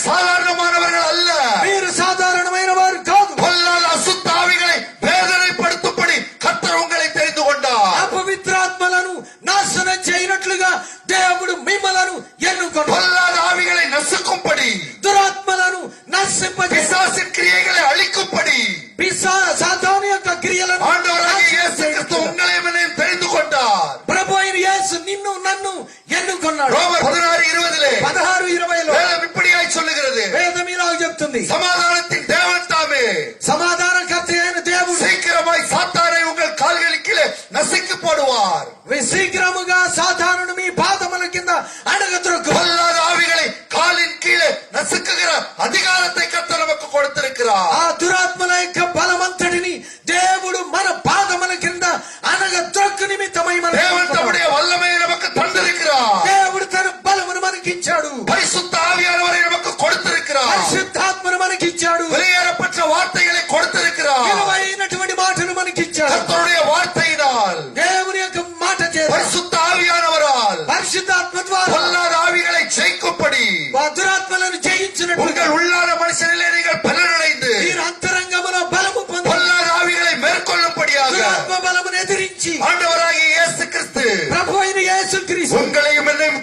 சாதாரணமானவர்கள் அல்ல. మీరు సాధారణమైన వారు కాదు. பொல்லாத அசுத்த ஆவிகளை வேதனைப்படுத்தும்படி கர்த்தர் உங்களை தெரிந்து கொண்டார். అపవిత్రాత్మలను నాశనం చేయనట్లుగా దేవుడు మిమ్మలను ఎన్నుకొన్నాడు. பொல்லாத ஆவிகளை நசுக்கும்படி, దురాత్మలను నశింపజేసి, பிசாசின் கிரியைகளை அழிக்கும்படி సాతాను యొక్క క్రియలను ஆண்டவராகிய இயேசு கிறிஸ்து உங்களை என்னையும் தெரிந்து கொண்டார். ప్రభు అయిన యేసు నిన్ను నన్ను ఎన్నుకొన్నాడు. ரோமர் 16:20 16:20 வேதம் இப்படியாய் சொல்லுகிறது. వేదం ఇలాగ చెప్తుంది, சமாதானத்தின் தேவன் தாமே సమాధానకర్త అయిన దేవుడు சீக்கிரமாய் சாத்தானை உங்கள் கால்களின் கீழே நசுக்கி போடுவார். శీఘ్రముగా సాతానును మీ పాదముల కింద అణగద్రొక్కు. பொல்லாத ஆவிகளை காலின் கீழே நசுக்குகிற அதிகாரத்தை கர்த்தர் நமக்கு கொடுத்திருக்கிறார். ఆ దురాత్మల యొక్క బలమంతటిని దేవుడు మన పాదముల కింద అణగద్రొక్కు నిమిత్తమై தேவன் தம்முடைய வல்லமையை நமக்கு தந்திருக்கிறார். దేవుడు తన బలమును మనకిచ్చాడు. பரிசுத்த ஆவியானவரை நமக்கு கொடுத்திருக்கிறார். పరిశుద్ధాత్మను మనకిచ్చాడు. வெளியேறப்பட்ட வார்த்தைகளை கொடுத்திருக்கிறார். విలువైనటువంటి మాటలు మనకిచ్చాడు. கர்த்தருடைய வார்த்தையினால், దేవుని యొక్క మాట చేత, பரிசுத்த ஆவியானவரால் పరిశుద్ధాత్మ ద్వారా பொல்லாத ஆவிகளை ஜெயிக்கும்படி దురాత్మలను జయించినట్లుగా உங்கள் உள்ளான மனுஷனிலே நீங்கள் பலனடைந்து మీరు అంతరంగములో బలము పొంది பொல்லாத ஆவிகளை மேற்கொள்ளும்படியாக దురాత్మ బలమును ఎదిరించి ஆண்டவராகிய இயேசு கிறிஸ்து ప్రభు అయిన యేసుక్రీస్తు உங்களையும் என்னையும்